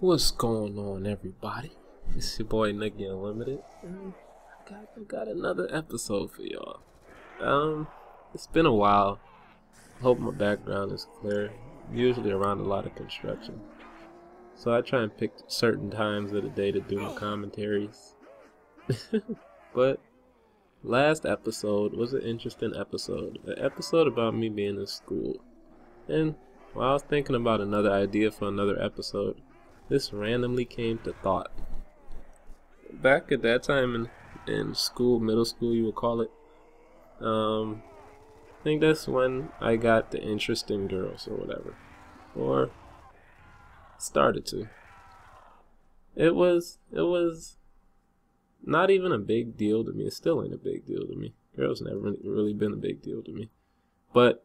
What's going on, everybody? It's your boy Nuggy Unlimited. I got another episode for y'all. It's been a while. Hope my background is clear. Usually around a lot of construction, so I try and pick certain times of the day to do my commentaries. But last episode was an interesting episode. An episode about me being in school. And while I was thinking about another idea for another episode, this randomly came to thought. Back at that time in school, middle school you would call it, I think that's when I got the interest in girls or whatever. Or started to. It was not even a big deal to me. It still ain't a big deal to me. Girls never really been a big deal to me. But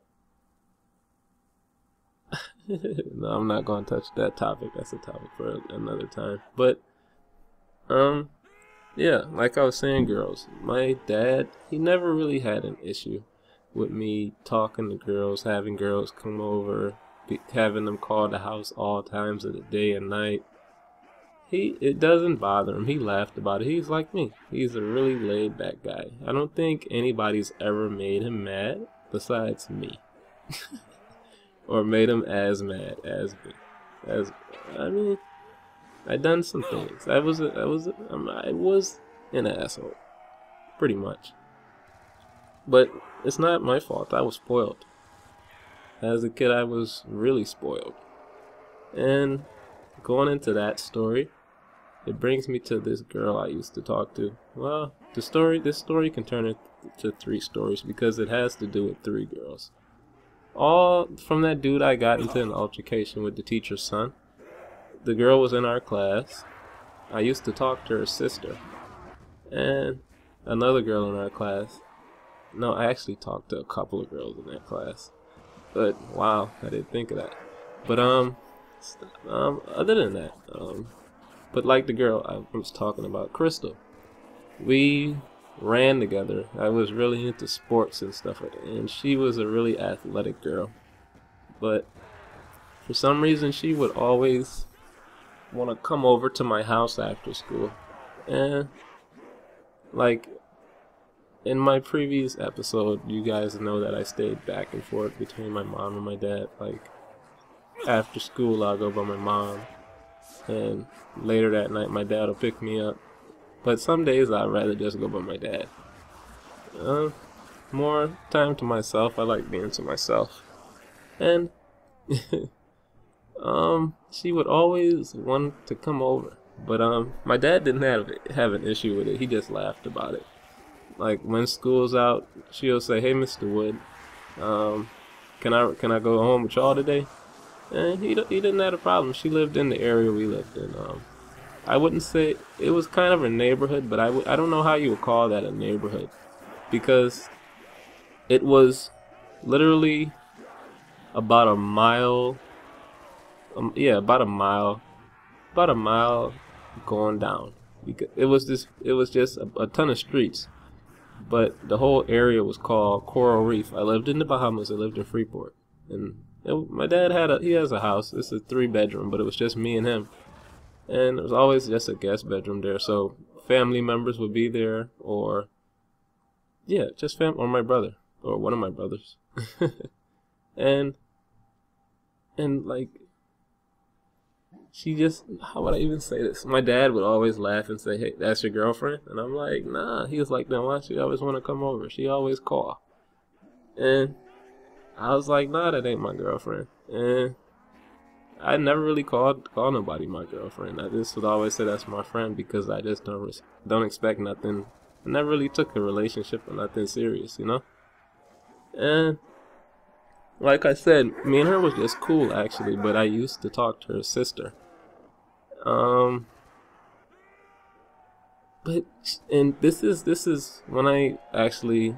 no, I'm not going to touch that topic. That's a topic for another time. But yeah, like I was saying, girls. My dad, he never really had an issue with me talking to girls, having girls come over, having them call the house all times of the day and night. It doesn't bother him. He laughed about it. He's like me. He's a really laid back guy. I don't think anybody's ever made him mad besides me. Or made him as mad as me. I done some things. I was an asshole, pretty much. But it's not my fault. I was spoiled. As a kid, I was really spoiled. And going into that story, it brings me to this girl I used to talk to. Well, this story can turn into 3 stories because it has to do with 3 girls. All from that dude I got into an altercation with the teacher's son. The girl was in our class. I used to talk to her sister. And another girl in our class. No, I actually talked to a couple of girls in that class. But wow, I didn't think of that. But other than that, but like the girl I was talking about, Crystal, we ran together. I was really into sports and stuff like that, and she was a really athletic girl. But for some reason, she would always want to come over to my house after school. And like in my previous episode, you guys know that I stayed back and forth between my mom and my dad. Like after school, I'll go by my mom, and later that night, my dad will pick me up. But some days I'd rather just go by my dad. More time to myself. I like being to myself. And she would always want to come over. But my dad didn't have an issue with it. He just laughed about it. Like when school's out, she'll say, "Hey, Mr. Wood, can I go home with y'all today?" And he didn't have a problem. She lived in the area we lived in. I wouldn't say it was kind of a neighborhood, but I don't know how you would call that a neighborhood, because it was literally about a mile. About a mile going down. Because it was just a ton of streets, but the whole area was called Coral Reef. I lived in the Bahamas. I lived in Freeport, and my dad has a house. It's a 3-bedroom, but it was just me and him. And it was always just a guest bedroom there, so family members would be there, or or my brother, or one of my brothers. and like, she just, how would I even say this? My dad would always laugh and say, "Hey, that's your girlfriend?" And I'm like, "Nah." He was like, "Then why she always want to come over? She always call." And I was like, "Nah, that ain't my girlfriend." And I never really call nobody my girlfriend. I just would always say that's my friend, because I just don't expect nothing. I never really took a relationship or nothing serious, you know? And like I said, me and her was just cool actually, but I used to talk to her sister. And this is when I actually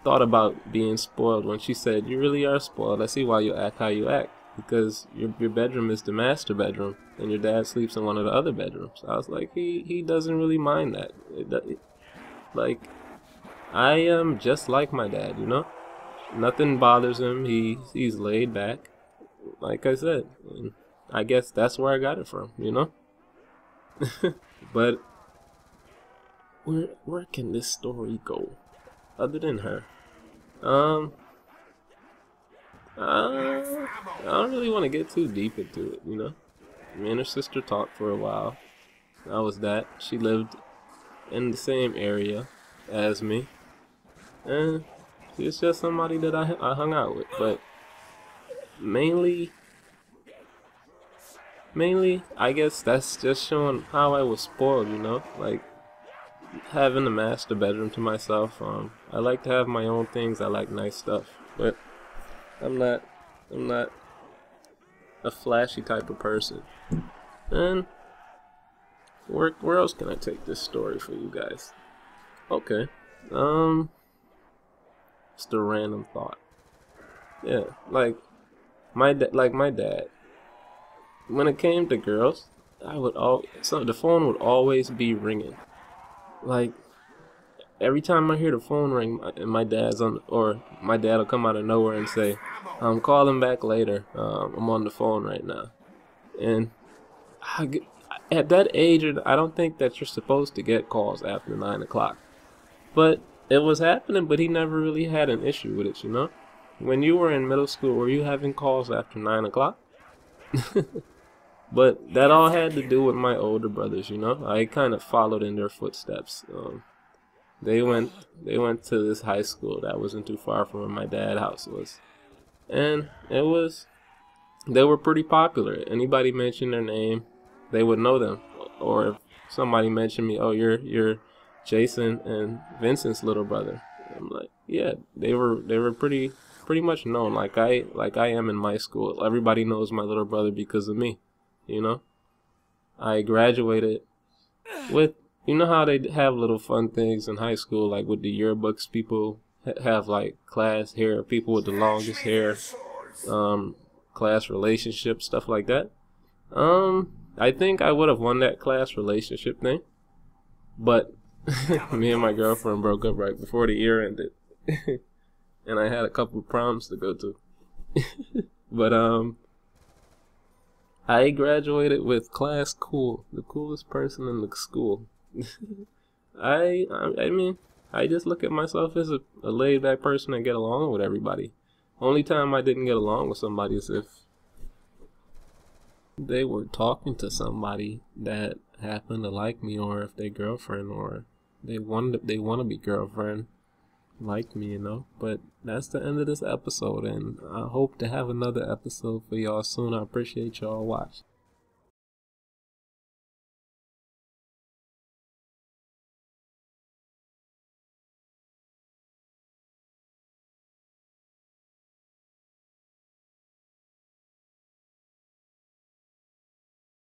thought about being spoiled, when she said, "You really are spoiled. I see why you act how you act. Because your bedroom is the master bedroom, and your dad sleeps in one of the other bedrooms." I was like, he doesn't really mind that. Like, I am just like my dad, you know? Nothing bothers him. He's laid back, like I said. And I guess that's where I got it from, you know? But where can this story go other than her? Um, I don't really want to get too deep into it, you know? Me and her sister talked for a while. That was that. She lived in the same area as me. And she's just somebody that I hung out with. But mainly, I guess that's just showing how I was spoiled, you know? Like, having the master bedroom to myself. I like to have my own things. I like nice stuff. But I'm not a flashy type of person. And where else can I take this story for you guys? Okay. Just a random thought. Yeah, like my dad. When it came to girls, the phone would always be ringing. Like every time I hear the phone ring, and my dad's on, or my dad will come out of nowhere and say, "I'm calling back later. I'm on the phone right now." And at that age, I don't think that you're supposed to get calls after 9 o'clock. But it was happening, but he never really had an issue with it, you know? When you were in middle school, were you having calls after 9 o'clock? But that all had to do with my older brothers, you know? I kind of followed in their footsteps. They went to this high school that wasn't too far from where my dad's house was. And they were pretty popular. Anybody mentioned their name, they would know them. Or if somebody mentioned me, "Oh, you're Jason and Vincent's little brother." I'm like, yeah, they were pretty much known, like I am in my school. Everybody knows my little brother because of me, you know. I graduated with, you know how they have little fun things in high school, like with the yearbooks, people have like class hair, people with the longest hair, class relationship, stuff like that. I think I would have won that class relationship thing, but me and my girlfriend broke up right before the year ended, and I had a couple of proms to go to. But I graduated with class cool, the coolest person in the school. I mean, I just look at myself as a laid back person and get along with everybody. Only time I didn't get along with somebody is if they were talking to somebody that happened to like me, or if their girlfriend, or they want to be girlfriend like me, you know. But that's the end of this episode, and I hope to have another episode for y'all soon. I appreciate y'all watching.